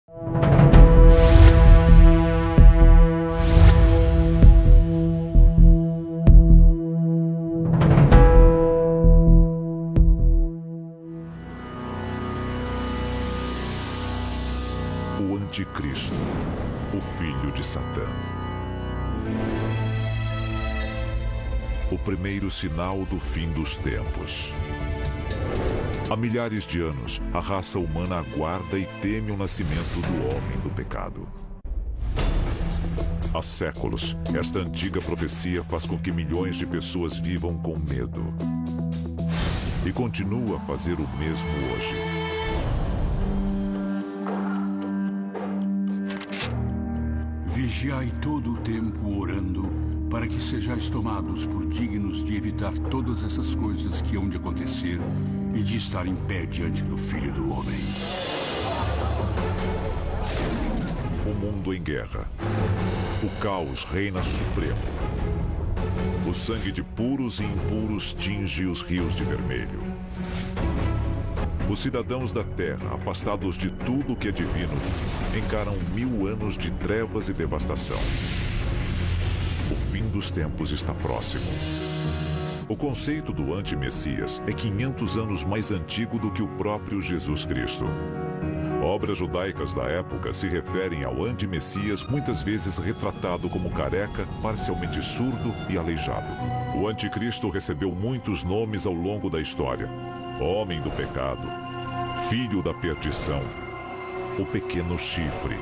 O Anticristo, o filho de Satã. O primeiro sinal do fim dos tempos. Há milhares de anos, a raça humana aguarda e teme o nascimento do homem do pecado. Há séculos, esta antiga profecia faz com que milhões de pessoas vivam com medo. E continua a fazer o mesmo hoje. Vigiai todo o tempo orando, para que sejais tomados por dignos de evitar todas essas coisas que hão de acontecer e de estar em pé diante do Filho do Homem. O mundo em guerra. O caos reina supremo. O sangue de puros e impuros tinge os rios de vermelho. Os cidadãos da Terra, afastados de tudo que é divino, encaram 1000 anos de trevas e devastação. O fim dos tempos está próximo. O conceito do anti-Messias é 500 anos mais antigo do que o próprio Jesus Cristo. Obras judaicas da época se referem ao anti-Messias, muitas vezes retratado como careca, parcialmente surdo e aleijado. O anticristo recebeu muitos nomes ao longo da história. Homem do pecado, filho da perdição, o pequeno chifre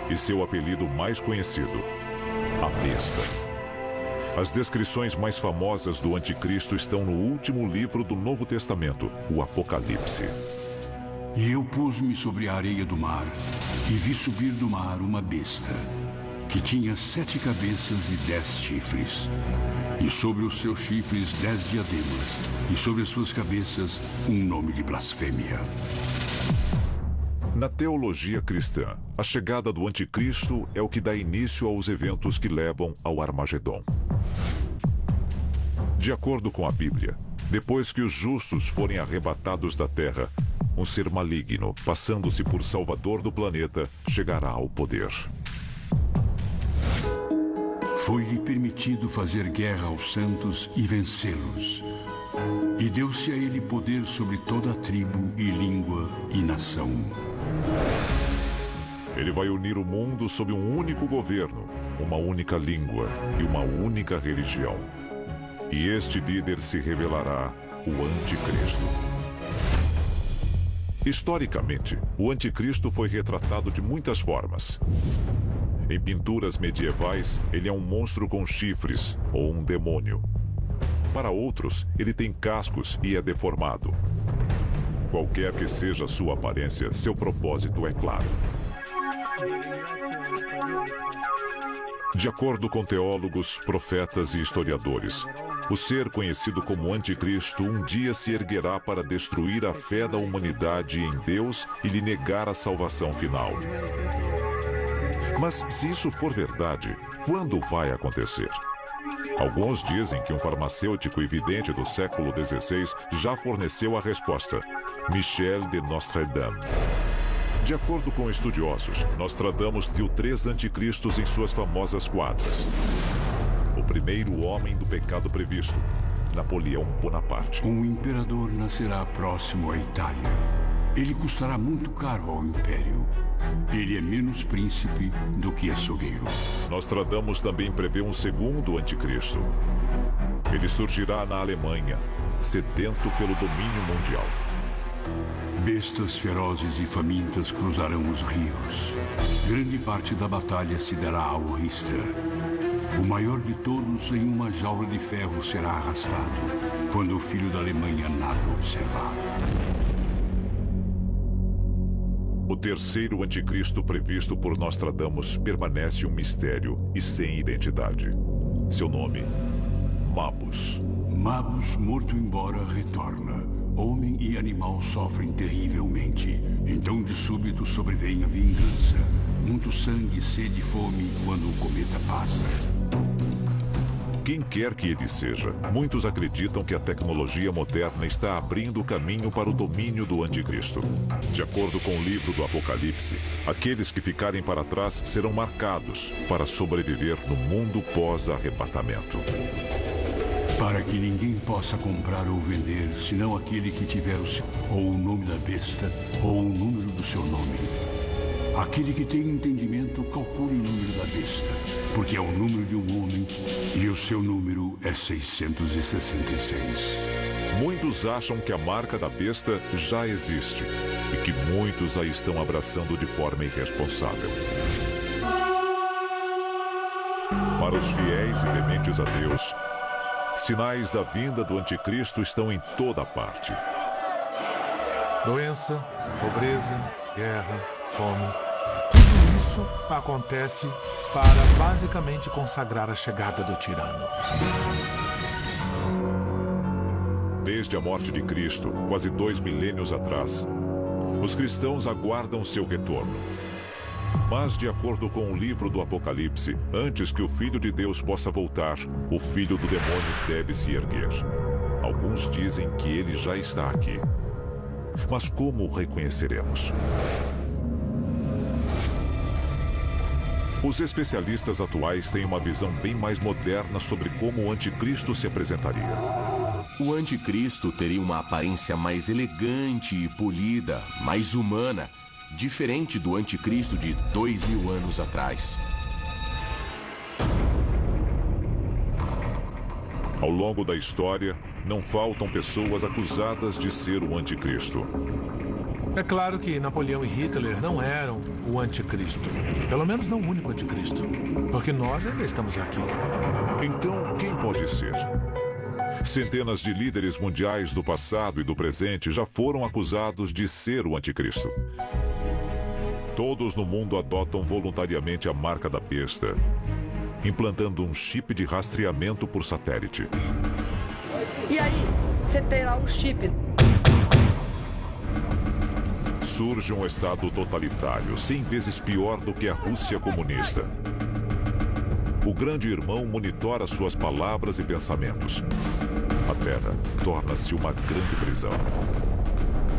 e seu apelido mais conhecido, a besta. As descrições mais famosas do anticristo estão no último livro do Novo Testamento, o Apocalipse. E eu pus-me sobre a areia do mar, e vi subir do mar uma besta, que tinha 7 cabeças e 10 chifres, e sobre os seus chifres 10 diademas, e sobre as suas cabeças um nome de blasfêmia. Na teologia cristã, a chegada do anticristo é o que dá início aos eventos que levam ao Armagedon. De acordo com a Bíblia, depois que os justos forem arrebatados da terra, um ser maligno, passando-se por salvador do planeta, chegará ao poder. Foi-lhe permitido fazer guerra aos santos e vencê-los. E deu-se a ele poder sobre toda a tribo e língua e nação. Ele vai unir o mundo sob um único governo, uma única língua e uma única religião. E este líder se revelará o Anticristo. Historicamente, o Anticristo foi retratado de muitas formas. Em pinturas medievais, ele é um monstro com chifres ou um demônio. Para outros, ele tem cascos e é deformado. Qualquer que seja a sua aparência, seu propósito é claro. De acordo com teólogos, profetas e historiadores, o ser conhecido como Anticristo um dia se erguerá para destruir a fé da humanidade em Deus e lhe negar a salvação final. Mas se isso for verdade, quando vai acontecer? Alguns dizem que um farmacêutico e vidente do século XVI já forneceu a resposta: Michel de Nostredame. De acordo com estudiosos, Nostradamus viu 3 anticristos em suas famosas quadras. O primeiro homem do pecado previsto, Napoleão Bonaparte. Um imperador nascerá próximo à Itália. Ele custará muito caro ao império. Ele é menos príncipe do que açougueiro. Nostradamus também prevê um segundo anticristo. Ele surgirá na Alemanha, sedento pelo domínio mundial. Bestas ferozes e famintas cruzarão os rios. Grande parte da batalha se dará ao Richter. O maior de todos em uma jaula de ferro será arrastado, quando o filho da Alemanha nada observar. O terceiro anticristo previsto por Nostradamus permanece um mistério e sem identidade. Seu nome, Mabus. Mabus, morto embora, retorna. Homem e animal sofrem terrivelmente. Então, de súbito, sobrevém a vingança. Muito sangue, sede e fome quando o cometa passa. quem quer que ele seja, muitos acreditam que a tecnologia moderna está abrindo o caminho para o domínio do anticristo. De acordo com o livro do Apocalipse, aqueles que ficarem para trás serão marcados para sobreviver no mundo pós-arrebatamento. Para que ninguém possa comprar ou vender, senão aquele que tiver ou o nome da besta, ou o número do seu nome. Aquele que tem entendimento, calcule o número da besta, porque é o número de um homem, e o seu número é 666. Muitos acham que a marca da besta já existe, e que muitos a estão abraçando de forma irresponsável. Para os fiéis e tementes a Deus, sinais da vinda do anticristo estão em toda parte. Doença, pobreza, guerra, fome. Tudo isso acontece para basicamente consagrar a chegada do tirano. Desde a morte de Cristo, quase 2 milênios atrás, os cristãos aguardam seu retorno. Mas, de acordo com o livro do Apocalipse, antes que o Filho de Deus possa voltar, o filho do demônio deve se erguer. Alguns dizem que ele já está aqui. Mas como o reconheceremos? Os especialistas atuais têm uma visão bem mais moderna sobre como o anticristo se apresentaria. O anticristo teria uma aparência mais elegante e polida, mais humana, diferente do anticristo de 2000 anos atrás. Ao longo da história, não faltam pessoas acusadas de ser o anticristo. É claro que Napoleão e Hitler não eram o anticristo. Pelo menos não o único anticristo. Porque nós ainda estamos aqui. Então, quem pode ser? Centenas de líderes mundiais do passado e do presente já foram acusados de ser o anticristo. Todos no mundo adotam voluntariamente a marca da besta, implantando um chip de rastreamento por satélite. E aí, você terá um chip. Surge um estado totalitário, 100 vezes pior do que a Rússia comunista. O grande irmão monitora suas palavras e pensamentos. A Terra torna-se uma grande prisão.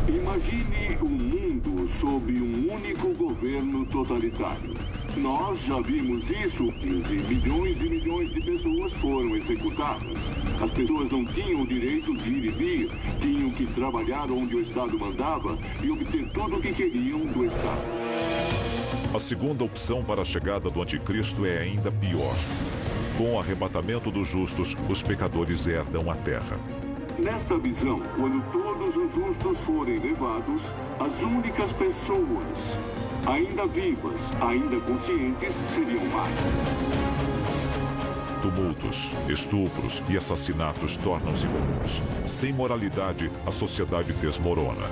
Imagine um mundo sob um único governo totalitário. Nós já vimos isso. 15 milhões e milhões de pessoas foram executadas. As pessoas não tinham o direito de ir e vir. Tinham que trabalhar onde o Estado mandava e obter tudo o que queriam do Estado. A segunda opção para a chegada do anticristo é ainda pior. Com o arrebatamento dos justos, os pecadores herdam a terra. Nesta visão, quando todos os justos forem levados, as únicas pessoas ainda vivas, ainda conscientes, seriam mais. Tumultos, estupros e assassinatos tornam-se comuns. Sem moralidade, a sociedade desmorona.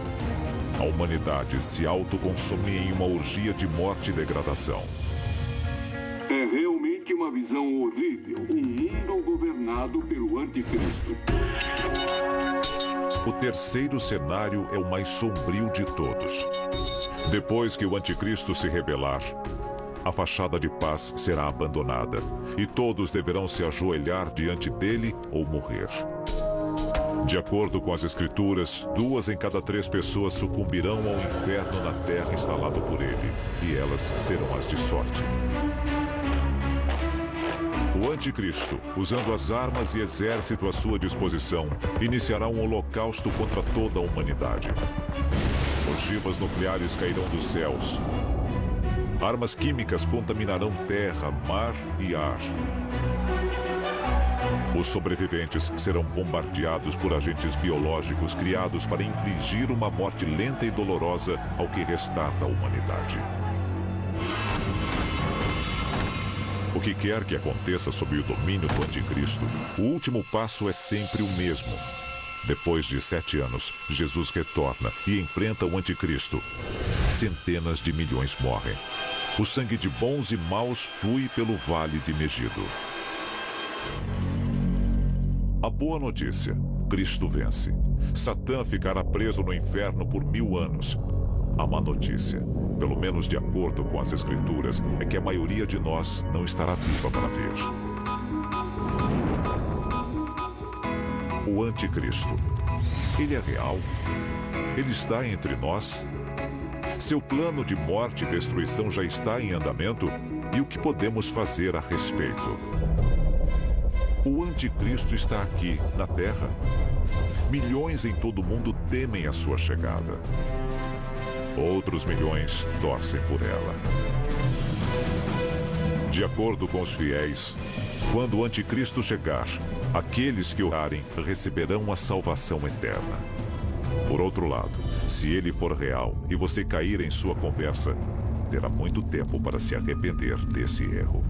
A humanidade se autoconsome em uma orgia de morte e degradação. É realmente uma visão horrível. Um mundo governado pelo anticristo. O terceiro cenário é o mais sombrio de todos. Depois que o anticristo se rebelar, a fachada de paz será abandonada e todos deverão se ajoelhar diante dele ou morrer. De acordo com as escrituras, 2 em cada 3 pessoas sucumbirão ao inferno na terra instalado por ele, e elas serão as de sorte. O anticristo, usando as armas e exército à sua disposição, iniciará um holocausto contra toda a humanidade. Ogivas nucleares cairão dos céus. Armas químicas contaminarão terra, mar e ar. Os sobreviventes serão bombardeados por agentes biológicos criados para infligir uma morte lenta e dolorosa ao que restar da humanidade. O que quer que aconteça sob o domínio do anticristo, o último passo é sempre o mesmo. Depois de 7 anos, Jesus retorna e enfrenta o anticristo. Centenas de milhões morrem. O sangue de bons e maus flui pelo vale de Megido. A boa notícia: Cristo vence. Satã ficará preso no inferno por 1000 anos. A má notícia, pelo menos de acordo com as Escrituras, é que a maioria de nós não estará viva para ver. O anticristo. Ele é real? Ele está entre nós? Seu plano de morte e destruição já está em andamento? E o que podemos fazer a respeito? O anticristo está aqui, na Terra. Milhões em todo o mundo temem a sua chegada. Outros milhões torcem por ela. De acordo com os fiéis, quando o anticristo chegar, aqueles que orarem receberão a salvação eterna. Por outro lado, se ele for real e você cair em sua conversa, terá muito tempo para se arrepender desse erro.